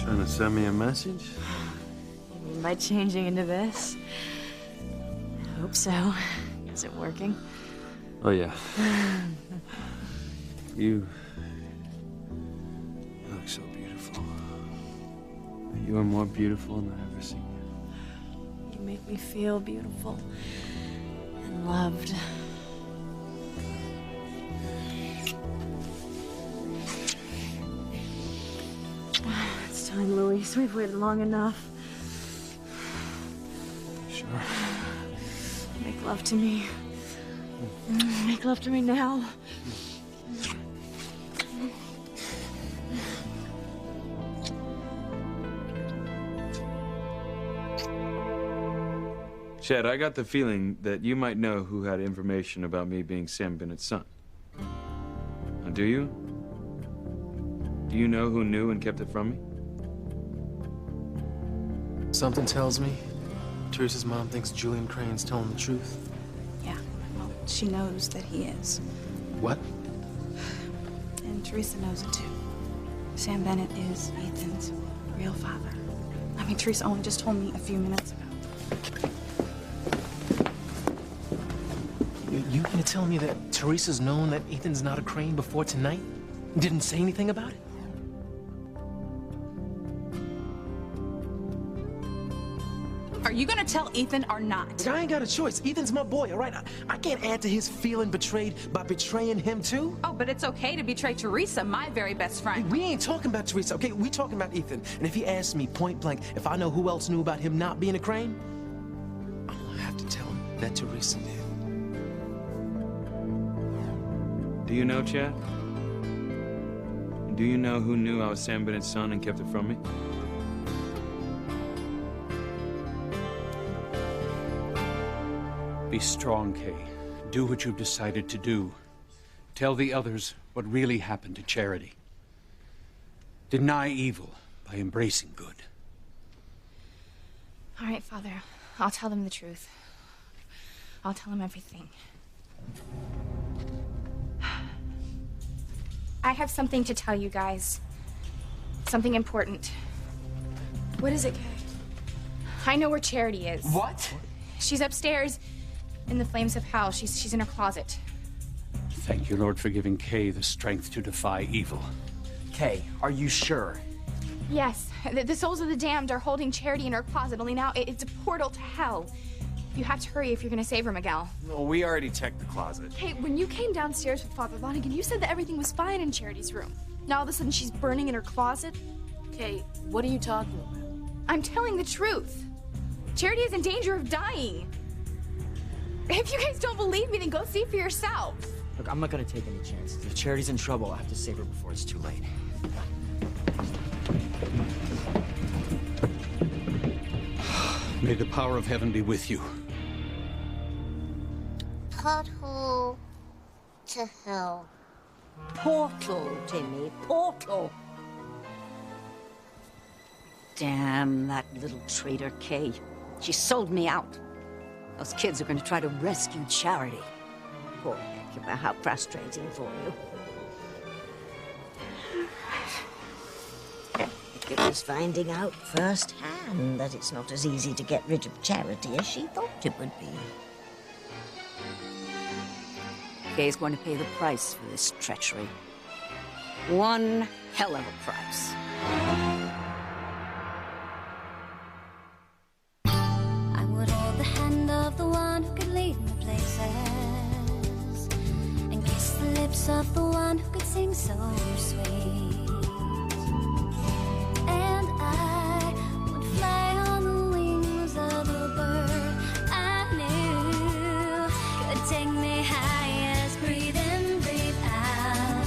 Trying to send me a message? You mean by changing into this? I hope so. Is it working? Oh, yeah. You look so beautiful. You are more beautiful than I've ever seen you. You make me feel beautiful and loved. It's time, Luis. We've waited long enough. Sure. Make love to me. Make love to me now. Chad, I got the feeling that you might know who had information about me being Sam Bennett's son. Now, do you? Do you know who knew and kept it from me? Something tells me Teresa's mom thinks Julian Crane's telling the truth. Yeah, well, she knows that he is. What? And Teresa knows it too. Sam Bennett is Ethan's real father. I mean, Teresa only just told me a few minutes ago. You mean to tell me that Teresa's known that Ethan's not a Crane before tonight? Didn't say anything about it? Are you gonna tell Ethan or not? I ain't got a choice. Ethan's my boy, all right? I can't add to his feeling betrayed by betraying him, too. Oh, but it's okay to betray Teresa, my very best friend. We ain't talking about Teresa, okay? We talking about Ethan. And if he asks me point blank if I know who else knew about him not being a Crane, I'm gonna have to tell him that Teresa did. Do you know, Chad? Do you know who knew I was Sam Bennett's son and kept it from me? Be strong, Kay. Do what you've decided to do. Tell the others what really happened to Charity. Deny evil by embracing good. All right, Father. I'll tell them the truth. I'll tell them everything. I have something to tell you guys. Something important. What is it, Kay? I know where Charity is. What? She's upstairs in the flames of hell. She's in her closet. Thank you, Lord, for giving Kay the strength to defy evil. Kay, are you sure? Yes, the souls of the damned are holding Charity in her closet, only now it's a portal to hell. You have to hurry if you're gonna save her, Miguel. No, we already checked the closet. Hey, when you came downstairs with Father Lonigan, you said that everything was fine in Charity's room. Now all of a sudden she's burning in her closet? Kay, what are you talking about? I'm telling the truth. Charity is in danger of dying. If you guys don't believe me, then go see for yourself. Look, I'm not gonna take any chances. If Charity's in trouble, I have to save her before it's too late. May the power of heaven be with you. Portal to hell. Portal, Timmy, portal. Damn that little traitor, Kay. She sold me out. Those kids are going to try to rescue Charity. Poor Hecuba, how frustrating for you. Hecuba's finding out firsthand that it's not as easy to get rid of Charity as she thought it would be. Kay's going to pay the price for this treachery. One hell of a price. I would hold the hand of the one who could lead me places, and kiss the lips of the one who could sing so sweet. And I would fly on the wings of a bird I knew could take me highest. Breathe in, breathe out.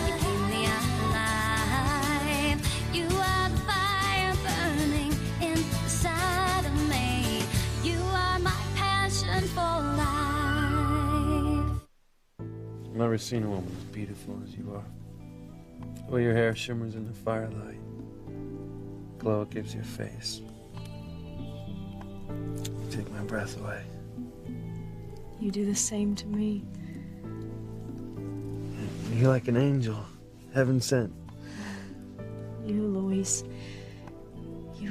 You keep me alive. You are the fire burning inside of me. You are my passion for life. I've never seen a woman as beautiful as you are. The way your hair shimmers in the firelight. Glow it gives your face. You take my breath away. You do the same to me. You're like an angel, heaven sent. You, Luis,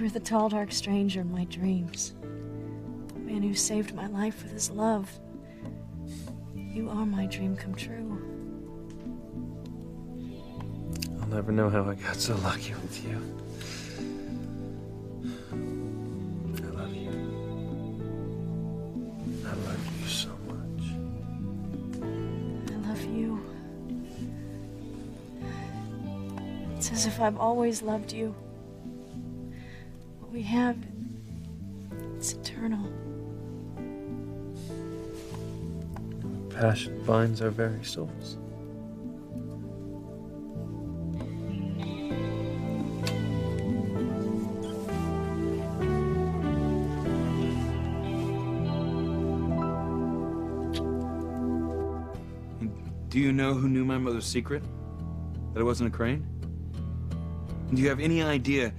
were the tall, dark stranger in my dreams. The man who saved my life with his love. You are my dream come true. I'll never know how I got so lucky with you. I love you. I love you so much. I love you. It's as if I've always loved you. What we have, it's eternal. Passion binds our very souls. Do you know who knew my mother's secret? That it wasn't a crane? And do you have any idea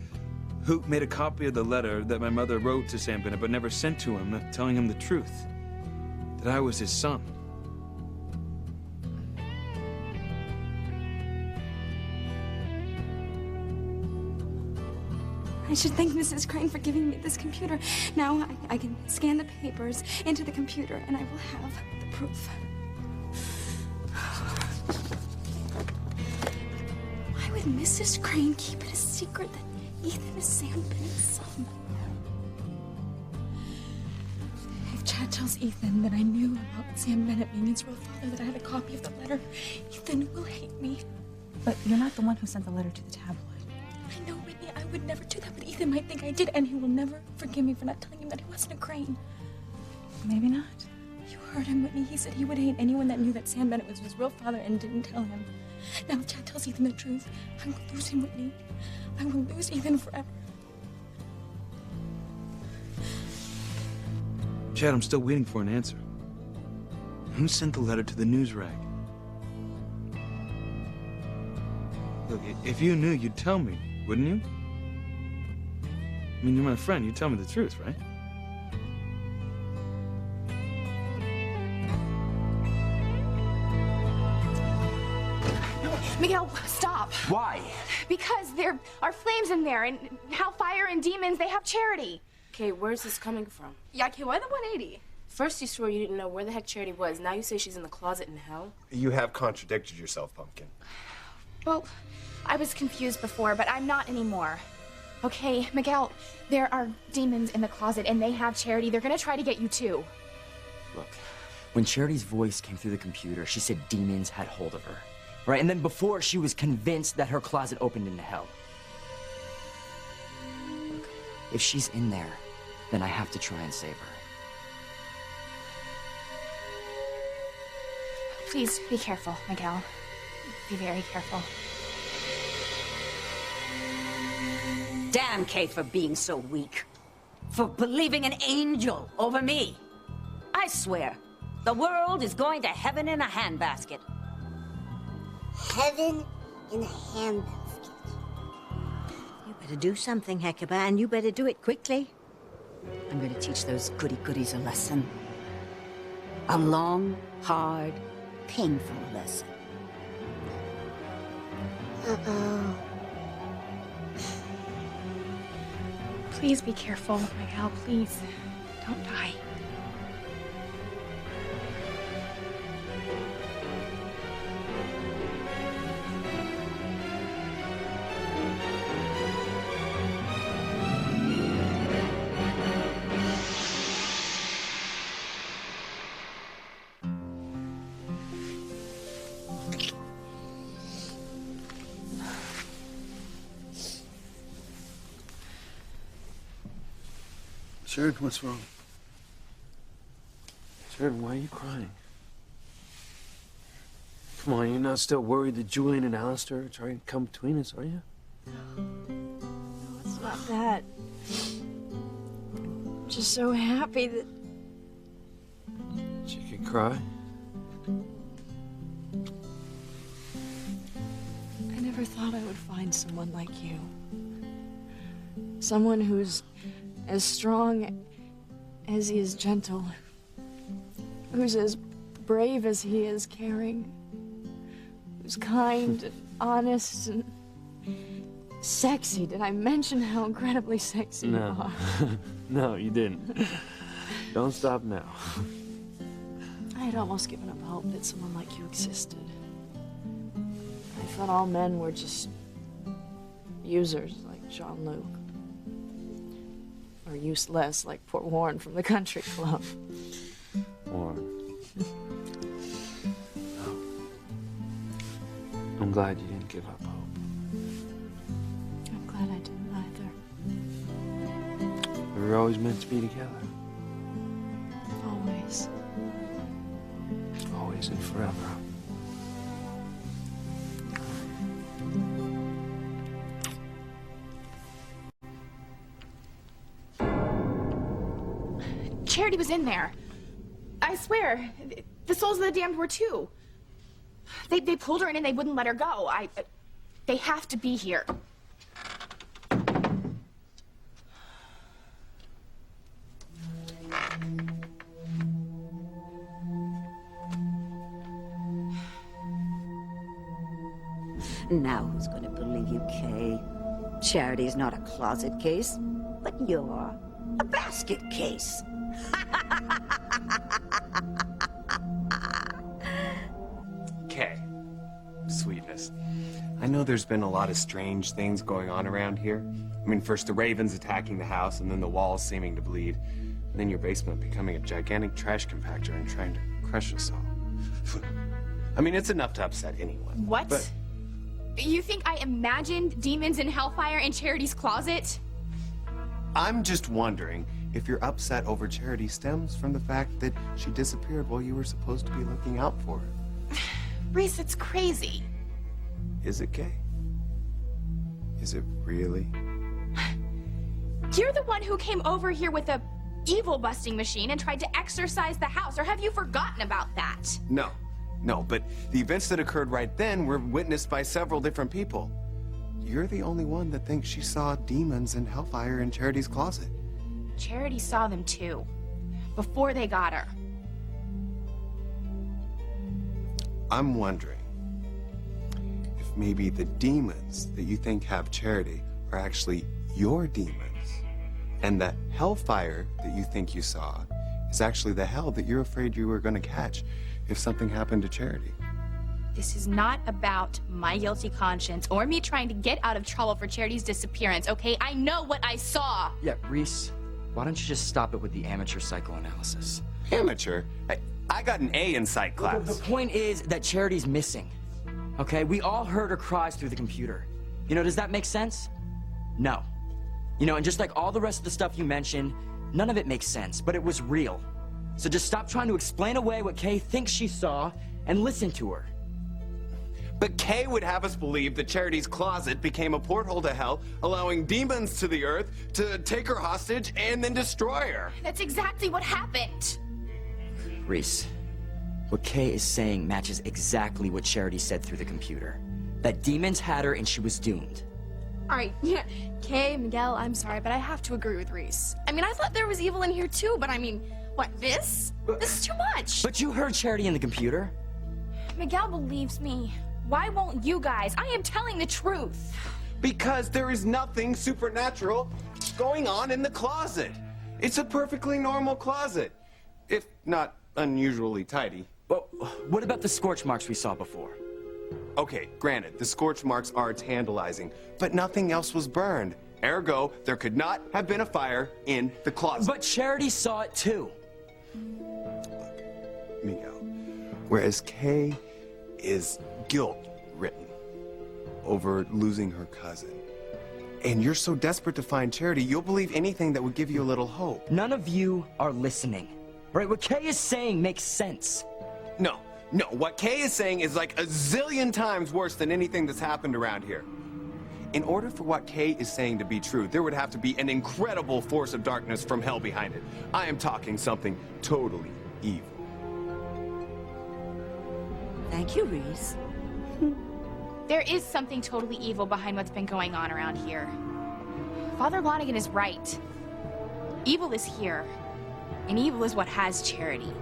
who made a copy of the letter that my mother wrote to Sam Bennett but never sent to him, telling him the truth? That I was his son. I should thank Mrs. Crane for giving me this computer. Now I can scan the papers into the computer and I will have the proof. Why would Mrs. Crane keep it a secret that Ethan is Sam Bennett's son? If Chad tells Ethan that I knew about Sam Bennett being his real father, that I had a copy of the letter, Ethan will hate me. But you're not the one who sent the letter to the tabloid. I know, Whitney, I would never do that, but Ethan might think I did, and he will never forgive me for not telling him that he wasn't a Crane. Maybe not. You heard him, Whitney. He said he would hate anyone that knew that Sam Bennett was his real father and didn't tell him. Now, if Chad tells Ethan the truth, I will lose him, Whitney. I will lose Ethan forever. Chad, I'm still waiting for an answer. Who sent the letter to the news rag? Look, if you knew, you'd tell me, wouldn't you? I mean, you're my friend. You'd tell me the truth, right? Miguel, stop. Why? Because there are flames in there, and hellfire and demons, they have Charity. Okay, where's this coming from? Yeah, okay, why the 180? First you swore you didn't know where the heck Charity was. Now you say she's in the closet in hell? You have contradicted yourself, Pumpkin. Well, I was confused before, but I'm not anymore. Okay, Miguel, there are demons in the closet, and they have Charity. They're gonna try to get you too. Look, when Charity's voice came through the computer, she said demons had hold of her. Right? And then before, she was convinced that her closet opened into hell. Look, if she's in there, then I have to try and save her. Please be careful, Miguel. Be very careful. Damn Kay for being so weak. For believing an angel over me. I swear, the world is going to heaven in a handbasket. Heaven in a handbasket. You better do something, Hecuba, and you better do it quickly. I'm going to teach those goody-goodies a lesson. A long, hard, painful lesson. Uh-oh. Please be careful, Miguel, please. Don't die. Sharon, what's wrong? Sharon, why are you crying? Come on, you're not still worried that Julian and Alistair are trying to come between us, are you? No, it's not that. I'm just so happy that... She could cry. I never thought I would find someone like you. Someone who's as strong as he is gentle. Who's as brave as he is caring. Who's kind and honest and Sexy. Did I mention how incredibly sexy you are? No, you didn't. Don't stop now. I had almost given up hope that someone like you existed. I thought all men were just users like Jean-Luc. Or useless like poor Warren from the country club. Warren. No. I'm glad you didn't give up hope. I'm glad I didn't either. We were always meant to be together. Always. Always and forever. Charity was in there. I swear. The souls of the damned were too. They pulled her in and they wouldn't let her go. They have to be here. Now who's going to believe you, Kay? Charity's not a closet case, but you're a basket case. Kay, sweetness. I know there's been a lot of strange things going on around here. I mean, first the ravens attacking the house, and then the walls seeming to bleed, and then your basement becoming a gigantic trash compactor and trying to crush us all. I mean, it's enough to upset anyone. What? But You think I imagined demons in hellfire in Charity's closet? I'm just wondering if your upset over Charity stems from the fact that she disappeared while you were supposed to be looking out for her. Reese, it's crazy. Is it, Kay? Is it really? You're the one who came over here with a evil busting machine and tried to exorcise the house, or have you forgotten about that? No, but the events that occurred right then were witnessed by several different people. You're the only one that thinks she saw demons and hellfire in Charity's closet. Charity saw them too, before they got her. I'm wondering if maybe the demons that you think have Charity are actually your demons, and that hellfire that you think you saw is actually the hell that you're afraid you were going to catch if something happened to Charity. This is not about my guilty conscience or me trying to get out of trouble for Charity's disappearance, okay? I know what I saw. Yeah, Reese, why don't you just stop it with the amateur psychoanalysis? Amateur? I got an A in psych class. The point is that Charity's missing, okay? We all heard her cries through the computer. You know, does that make sense? No. You know, and just like all the rest of the stuff you mentioned, none of it makes sense, but it was real. So just stop trying to explain away what Kay thinks she saw and listen to her. But Kay would have us believe that Charity's closet became a porthole to hell, allowing demons to the earth to take her hostage and then destroy her. That's exactly what happened. Reese, what Kay is saying matches exactly what Charity said through the computer. That demons had her and she was doomed. All right, yeah, Kay, Miguel, I'm sorry, but I have to agree with Reese. I mean, I thought there was evil in here too, but I mean, what, this? This is too much. But you heard Charity in the computer. Miguel believes me. Why won't you guys? I am telling the truth. Because there is nothing supernatural going on in the closet. It's a perfectly normal closet, if not unusually tidy. Well, what about the scorch marks we saw before? Okay, granted, the scorch marks are tandalizing, but nothing else was burned. Ergo, there could not have been a fire in the closet. But Charity saw it too. Look, Miguel, whereas Kay is guilt-ridden over losing her cousin, and you're so desperate to find Charity, you'll believe anything that would give you a little hope. None of you are listening. Right, what Kay is saying makes sense. No, what Kay is saying is like a zillion times worse than anything that's happened around here. In order for what Kay is saying to be true, there would have to be an incredible force of darkness from hell behind it. I am talking something totally evil. Thank you, Reese. There is something totally evil behind what's been going on around here. Father Lonigan is right. Evil is here, and evil is what has Charity.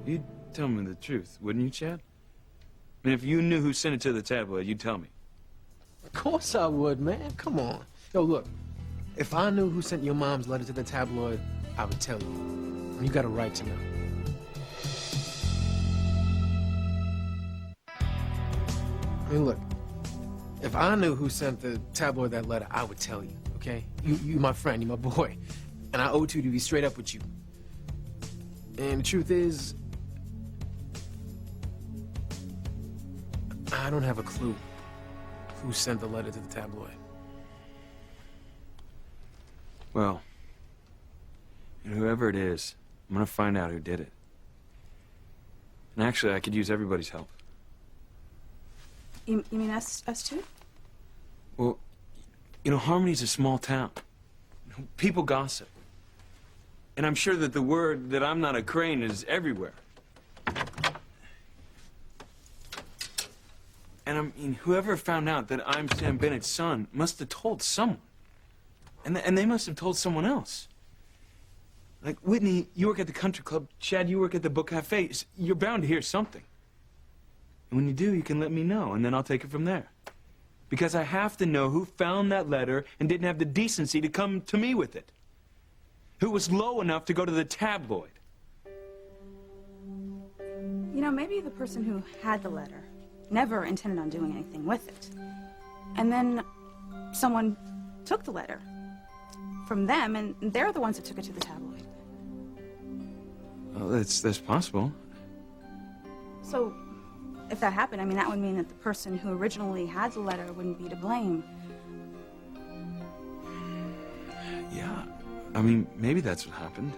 You'd tell me the truth, wouldn't you, Chad? mean, if you knew who sent it to the tabloid, you'd tell me. Of course I would, man. Come on. Yo, look. If I knew who sent your mom's letter to the tabloid, I would tell you. You got a right to know. I mean, look. If I knew who sent the tabloid that letter, I would tell you, okay? You my friend, you my boy. And I owe it to you to be straight up with you. And the truth is, I don't have a clue who sent the letter to the tabloid. Well, whoever it is, I'm gonna find out who did it. And actually, I could use everybody's help. You mean us too? Well, you know, Harmony's a small town. People gossip. And I'm sure that the word that I'm not a crane is everywhere. And I mean, whoever found out that I'm Sam Bennett's son must have told someone. And they must have told someone else. Like, Whitney, you work at the country club. Chad, you work at the book cafe. You're bound to hear something. And when you do, you can let me know, and then I'll take it from there. Because I have to know who found that letter and didn't have the decency to come to me with it. Who was low enough to go to the tabloid. You know, maybe the person who had the letter never intended on doing anything with it. And then someone took the letter from them, and they're the ones that took it to the tabloid. Well, that's possible. So, if that happened, I mean, that would mean that the person who originally had the letter wouldn't be to blame. Yeah, I mean, maybe that's what happened.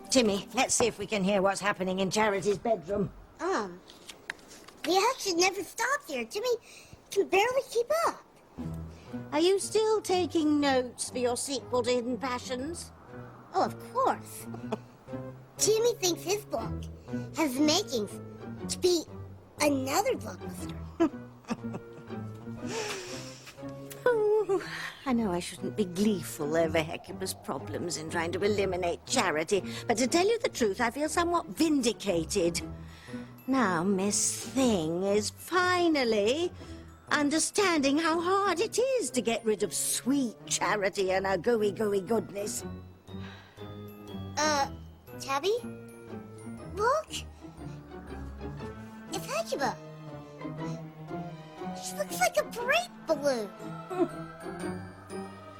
Timmy, let's see if we can hear what's happening in Charity's bedroom. The action never stops here. Timmy can barely keep up. Are you still taking notes for your sequel to Hidden Passions? Oh, of course. Timmy thinks his book has the makings to be another blockbuster. Oh, I know I shouldn't be gleeful over Hecuba's problems in trying to eliminate Charity, but to tell you the truth, I feel somewhat vindicated. Now Miss Thing is finally understanding how hard it is to get rid of sweet Charity and her gooey goodness. Tabby? Look! It's Hecuba! She looks like a grape balloon!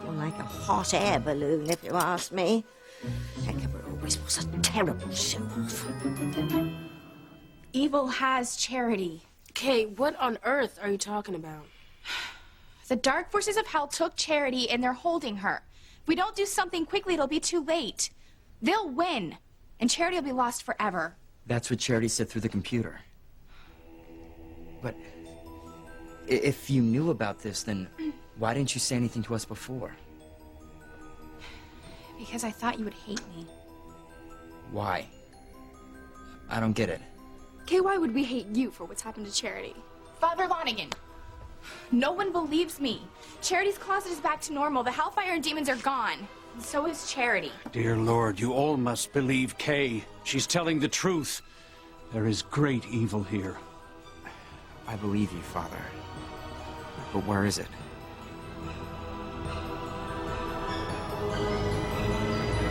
More like a hot air balloon, if you ask me. Hecuba always was a terrible show-off. Evil has Charity. Kay, what on earth are you talking about? The dark forces of hell took Charity and they're holding her. If we don't do something quickly, it'll be too late. They'll win, and Charity will be lost forever. That's what Charity said through the computer. But if you knew about this, then why didn't you say anything to us before? Because I thought you would hate me. Why? I don't get it. Kay, why would we hate you for what's happened to Charity? Father Lonigan, no one believes me. Charity's closet is back to normal. The Hellfire and demons are gone. And so is Charity. Dear Lord, you all must believe Kay. She's telling the truth. There is great evil here. I believe you, Father. But where is it?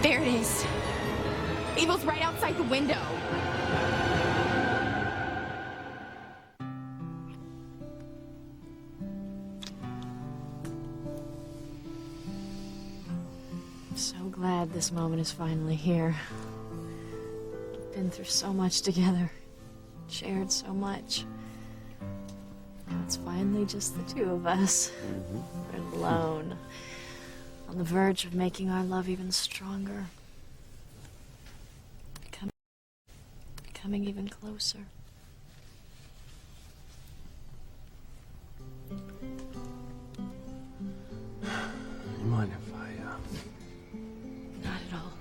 There it is. Evil's right outside the window. So glad this moment is finally here. We've been through so much together, shared so much. Now it's finally just the two of us. We're alone, on the verge of making our love even stronger. Becoming even closer. You mind if Not at all.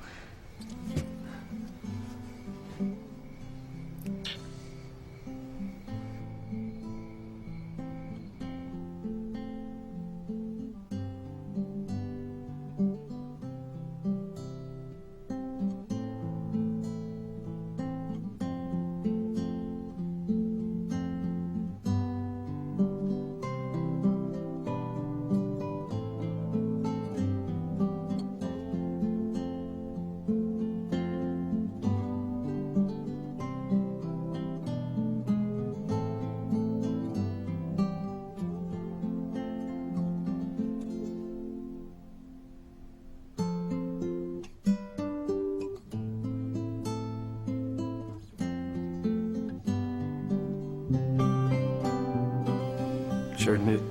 sure did.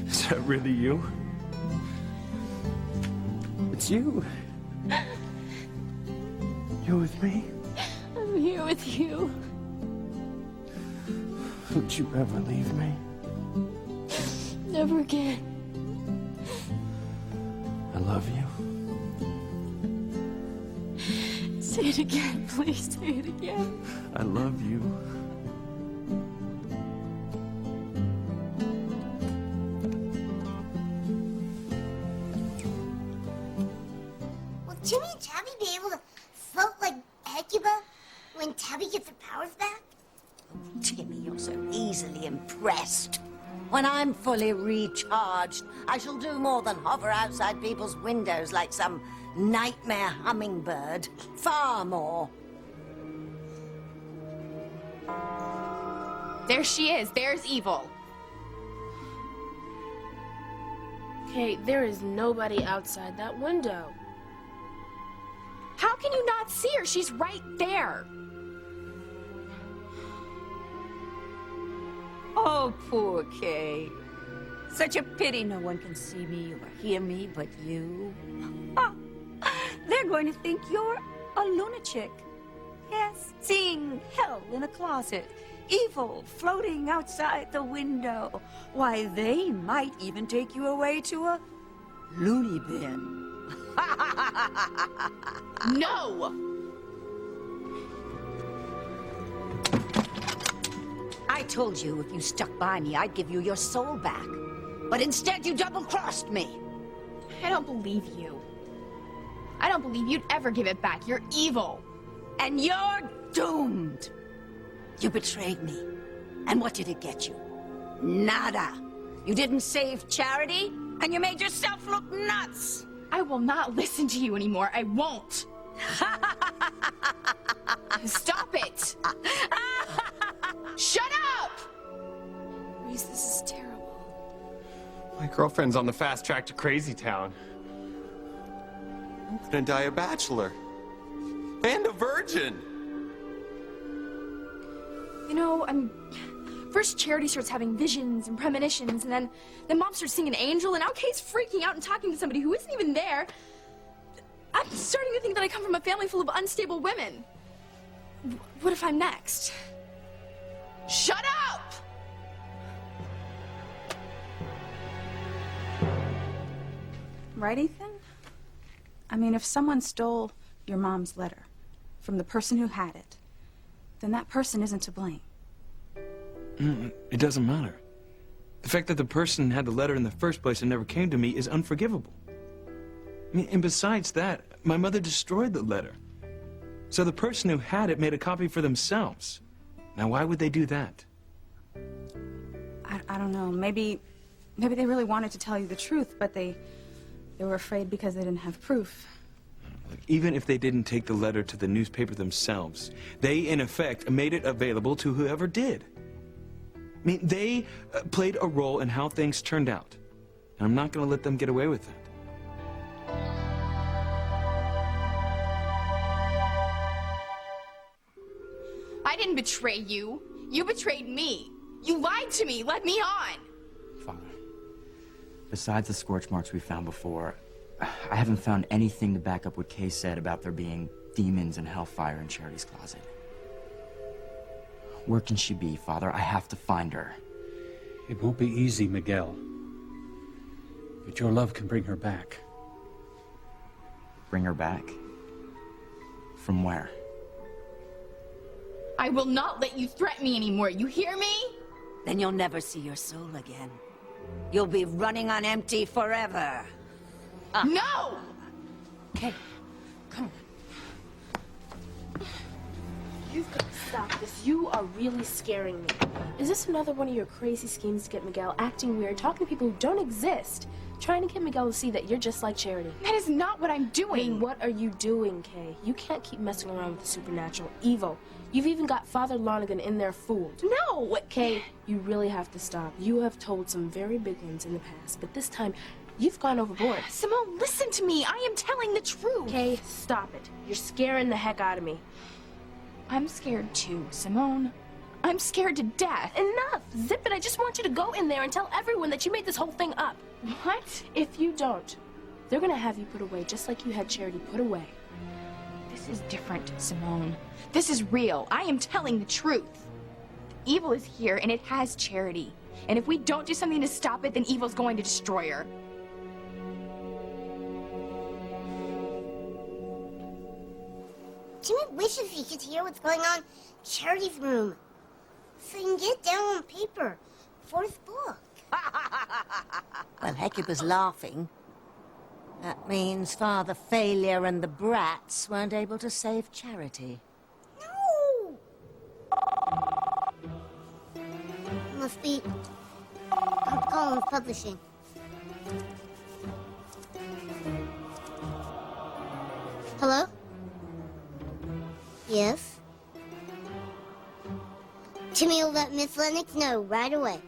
Is that really you? It's you. You with me? I'm here with you. Don't you ever leave me? Never again. I love you. Say it again, please. Say it again. I love you. Will Timmy and Tabby be able to float like Hecuba when Tabby gets her powers back? Timmy, you're so easily impressed. When I'm fully recharged, I shall do more than hover outside people's windows like some nightmare hummingbird. Far more. There she is. There's Evil. Kay, there is nobody outside that window. How can you not see her? She's right there. Oh, poor Kay. Such a pity no one can see me or hear me but you. They're going to think you're a lunatic. Yes, seeing hell in a closet, evil floating outside the window. Why, they might even take you away to a loony bin. No! I told you if you stuck by me, I'd give you your soul back. But instead, you double-crossed me. I don't believe you. I don't believe you'd ever give it back. You're evil. And you're doomed. You betrayed me. And what did it get you? Nada. You didn't save Charity, and you made yourself look nuts. I will not listen to you anymore. I won't. Stop it! Shut up! Reese, this is terrible. My girlfriend's on the fast track to Crazy Town. I'm gonna die a bachelor. And a virgin! You know, first Charity starts having visions and premonitions, and then Mom starts seeing an angel, and now Kay's freaking out and talking to somebody who isn't even there. I'm starting to think that I come from a family full of unstable women. What if I'm next? Shut up! Right, Ethan? I mean, if someone stole your mom's letter from the person who had it, then that person isn't to blame. It doesn't matter. The fact that the person had the letter in the first place and never came to me is unforgivable. I mean, and besides that, my mother destroyed the letter. So the person who had it made a copy for themselves. Now, why would they do that? I don't know. Maybe they really wanted to tell you the truth, but they were afraid because they didn't have proof. Like, even if they didn't take the letter to the newspaper themselves, they, in effect, made it available to whoever did. I mean, they played a role in how things turned out. And I'm not going to let them get away with that. I didn't betray you. You betrayed me. You lied to me. Led me on. Father, besides the scorch marks we found before, I haven't found anything to back up what Kay said about there being demons and hellfire in Charity's closet. Where can she be, Father? I have to find her. It won't be easy, Miguel. But your love can bring her back. Bring her back? From where? I will not let you threaten me anymore. You hear me? Then you'll never see your soul again. You'll be running on empty forever. No! Okay, come on. You've got to stop this. You are really scaring me. Is this another one of your crazy schemes to get Miguel acting weird, talking to people who don't exist, trying to get Miguel to see that you're just like Charity? That is not what I'm doing. Then what are you doing, Kay? You can't keep messing around with the supernatural evil. You've even got Father Lonigan in there fooled. No! Kay, you really have to stop. You have told some very big ones in the past, but this time, you've gone overboard. Simone, listen to me. I am telling the truth. Kay, stop it. You're scaring the heck out of me. I'm scared too, Simone. I'm scared to death. Enough! Zip it. I just want you to go in there and tell everyone that you made this whole thing up. What? If you don't, they're gonna have you put away just like you had Charity put away. This is different, Simone. This is real. I am telling the truth. Evil is here, and it has Charity. And if we don't do something to stop it, then evil's going to destroy her. Jimmy wishes he could hear what's going on in Charity's room, so he can get down on paper for his book. Well, Hecuba's laughing. That means Father Failure and the brats weren't able to save Charity. No! Must be HarperCollins Publishing. Hello? Yes? Jimmy will let Miss Lennox know right away.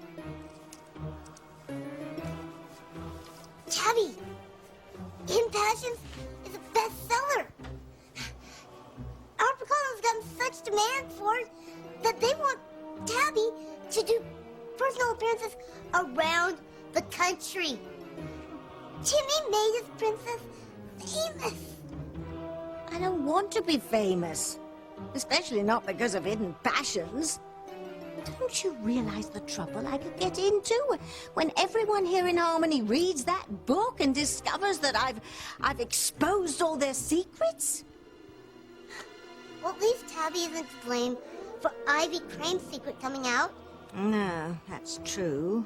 Tabby! Impassions is a bestseller. HarperCollins got such demand for it that they want Tabby to do personal appearances around the country. Jimmy made his princess famous. I don't want to be famous. Especially not because of Hidden Passions. Don't you realize the trouble I could get into when everyone here in Harmony reads that book and discovers that I've exposed all their secrets? Well, at least Tabby isn't to blame for Ivy Crane's secret coming out. No, that's true.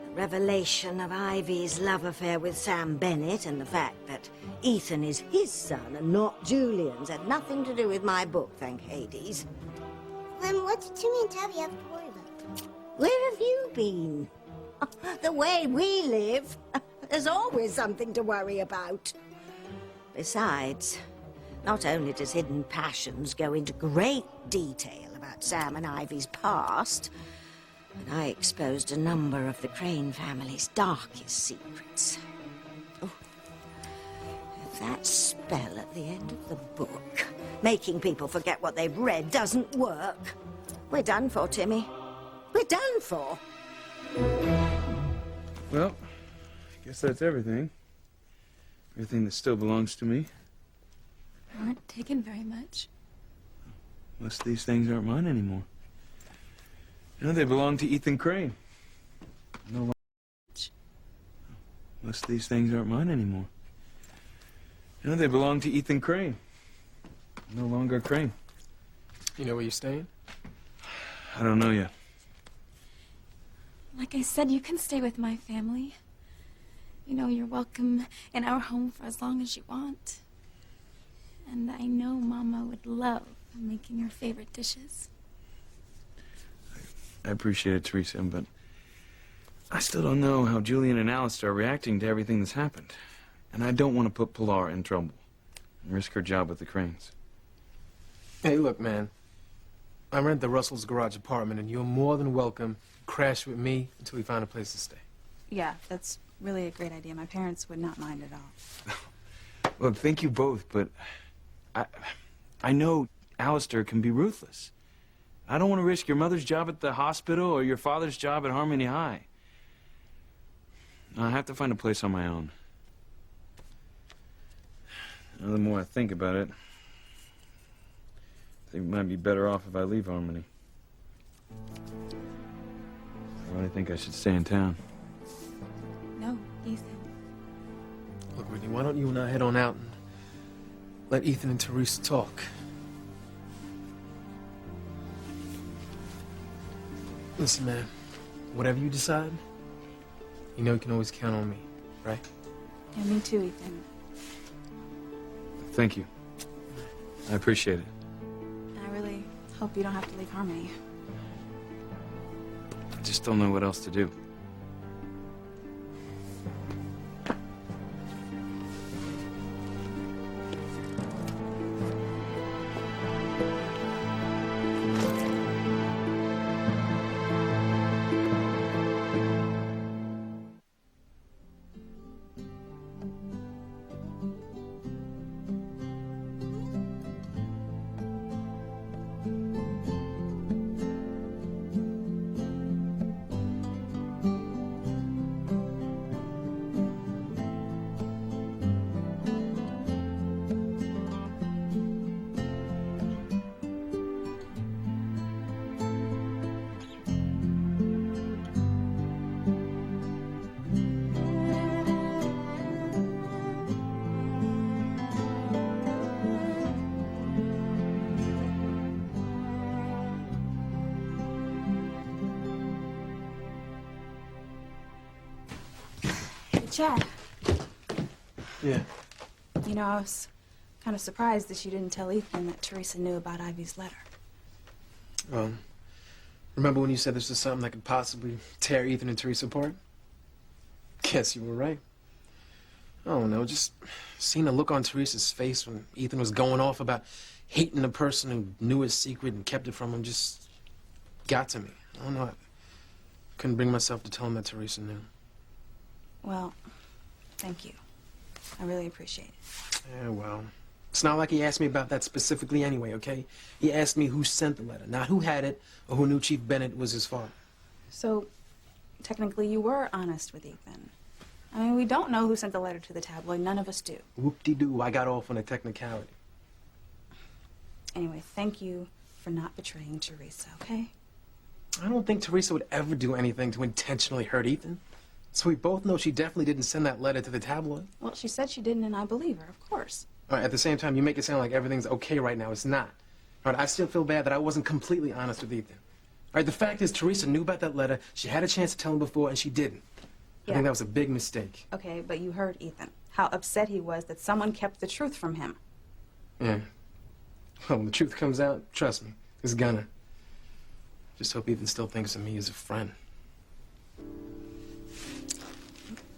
The revelation of Ivy's love affair with Sam Bennett and the fact that Ethan is his son and not Julian's had nothing to do with my book, thank Hades. Then what do Timmy and Tabby have to worry about? Where have you been? The way we live, there's always something to worry about. Besides, not only does Hidden Passions go into great detail about Sam and Ivy's past, but I exposed a number of the Crane family's darkest secrets. Oh. If that spell at the end of the book, making people forget what they've read, doesn't work, we're done for, Timmy. We're done for. Well, I guess that's everything. Everything that still belongs to me. I weren't taken very much. Most of these things aren't mine anymore. You know, they belong to Ethan Crane. No longer. Most of these things aren't mine anymore. You know, they belong to Ethan Crane. No longer Crane. You know where you're staying? I don't know yet. Like I said, you can stay with my family. You know, you're welcome in our home for as long as you want. And I know Mama would love making your favorite dishes. I appreciate it, Teresa, but I still don't know how Julian and Alistair are reacting to everything that's happened. And I don't want to put Pilar in trouble and risk her job with the Cranes. Hey, look, man. I rent the Russell's garage apartment, and you're more than welcome to crash with me until we find a place to stay. Yeah, that's really a great idea. My parents would not mind at all. Look, thank you both, but I know Alistair can be ruthless. I don't want to risk your mother's job at the hospital or your father's job at Harmony High. I have to find a place on my own. Now, the more I think about it, I think it might be better off if I leave Harmony. I really think I should stay in town. No, Ethan. Look, Whitney, why don't you and I head on out and let Ethan and Teresa talk? Listen, man, whatever you decide, you know you can always count on me, right? Yeah, me too, Ethan. Thank you. I appreciate it. I really hope you don't have to leave Harmony. I just don't know what else to do. Chad, Yeah. you know, I was kind of surprised that you didn't tell Ethan that Teresa knew about Ivy's letter. Remember when you said this was something that could possibly tear Ethan and Teresa apart? Guess you were right. I don't know, just seeing the look on Teresa's face when Ethan was going off about hating the person who knew his secret and kept it from him just got to me. I don't know. I couldn't bring myself to tell him that Teresa knew. Well, thank you. I really appreciate it. Yeah, well, it's not like he asked me about that specifically anyway, okay? He asked me who sent the letter, not who had it or who knew Chief Bennett was his father. So, technically, you were honest with Ethan. I mean, we don't know who sent the letter to the tabloid. None of us do. Whoop-de-doo, I got off on a technicality. Anyway, thank you for not betraying Teresa, okay? I don't think Teresa would ever do anything to intentionally hurt Ethan. So we both know she definitely didn't send that letter to the tabloid. Well, she said she didn't, and I believe her, of course. All right, at the same time, you make it sound like everything's okay right now. It's not. All right, I still feel bad that I wasn't completely honest with Ethan. All right, the fact is Teresa knew about that letter. She had a chance to tell him before, and she didn't. I think that was a big mistake. Okay, but you heard Ethan. How upset he was that someone kept the truth from him. Yeah. Well, when the truth comes out, trust me, it's gonna. Just hope Ethan still thinks of me as a friend.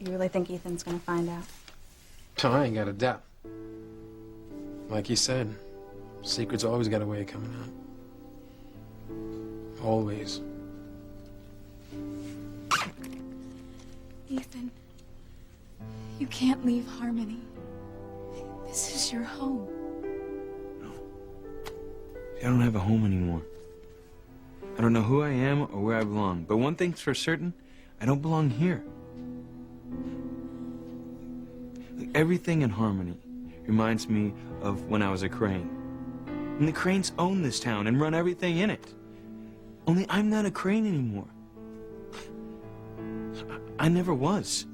You really think Ethan's gonna find out? Oh, I ain't got a doubt. Like you said, secrets always got a way of coming out. Always. Ethan, you can't leave Harmony. This is your home. I don't have a home anymore. I don't know who I am or where I belong, but one thing's for certain, I don't belong here. Everything in Harmony reminds me of when I was a Crane. And the Cranes own this town and run everything in it. Only I'm not a Crane anymore. I never was.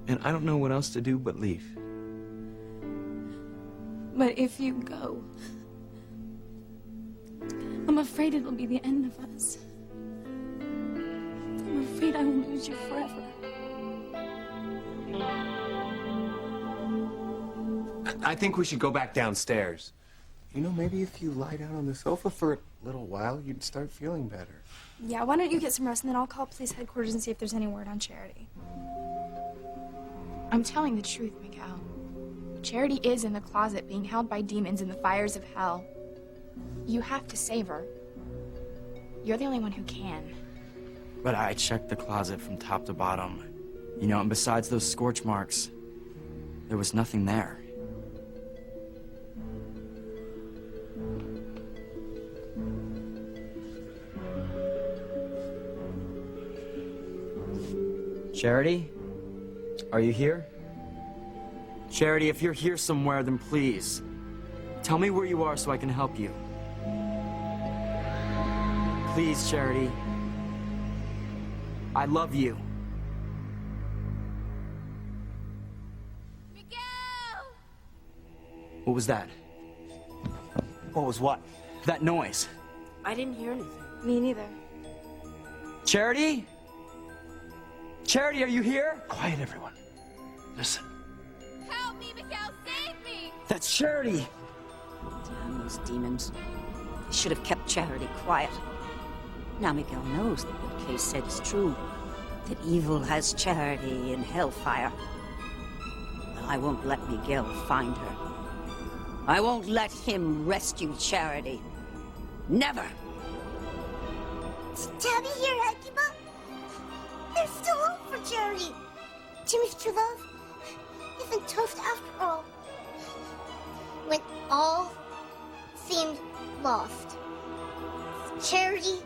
And I don't know what else to do but leave. But if you go, I'm afraid it'll be the end of us. I'm afraid I will lose you forever. I think we should go back downstairs. You know, maybe if you lie down on the sofa for a little while, you'd start feeling better. Yeah, why don't you get some rest and then I'll call police headquarters and see if there's any word on Charity. I'm telling the truth, Miguel. Charity is in the closet being held by demons in the fires of hell. You have to save her. You're the only one who can. But I checked the closet from top to bottom. You know, and besides those scorch marks, there was nothing there. Charity? Are you here? Charity, if you're here somewhere, then please, tell me where you are so I can help you. Please, Charity. I love you. Miguel! What was that? What was what? That noise. I didn't hear anything. Me neither. Charity? Charity, are you here? Quiet, everyone. Listen. Help me, Miguel! Save me! That's Charity. Damn those demons. They should have kept Charity quiet. Now Miguel knows that what Kay said is true. That evil has Charity in hellfire. But I won't let Miguel find her. I won't let him rescue Charity. Never! Is Tabby here, Hecuba? There's still hope for Charity. Jimmy's true love isn't toast after all. When all seemed lost, Charity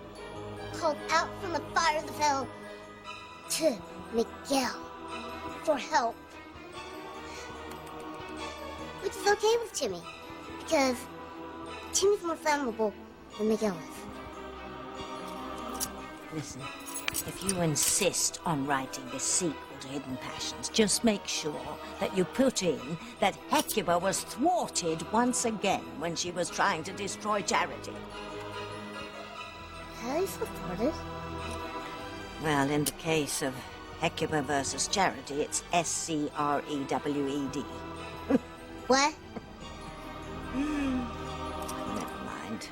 called out from the fires of hell to Miguel for help. Which is okay with Timmy, because Timmy's more flammable than Miguel is. Listen, if you insist on writing the sequel to Hidden Passions, just make sure that you put in that Hecuba was thwarted once again when she was trying to destroy Charity. How is thwarted? Well, in the case of Hecuba versus Charity. It's SCREWED. What? Never mind.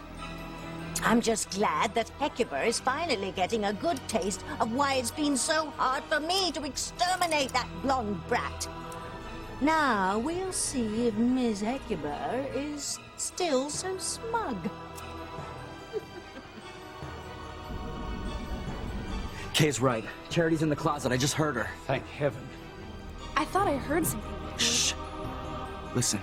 I'm just glad that Hecuba is finally getting a good taste of why it's been so hard for me to exterminate that blonde brat. Now we'll see if Ms. Hecuba is still so smug. Kay's right. Charity's in the closet. I just heard her. Thank heaven. I thought I heard something. Shh. Listen.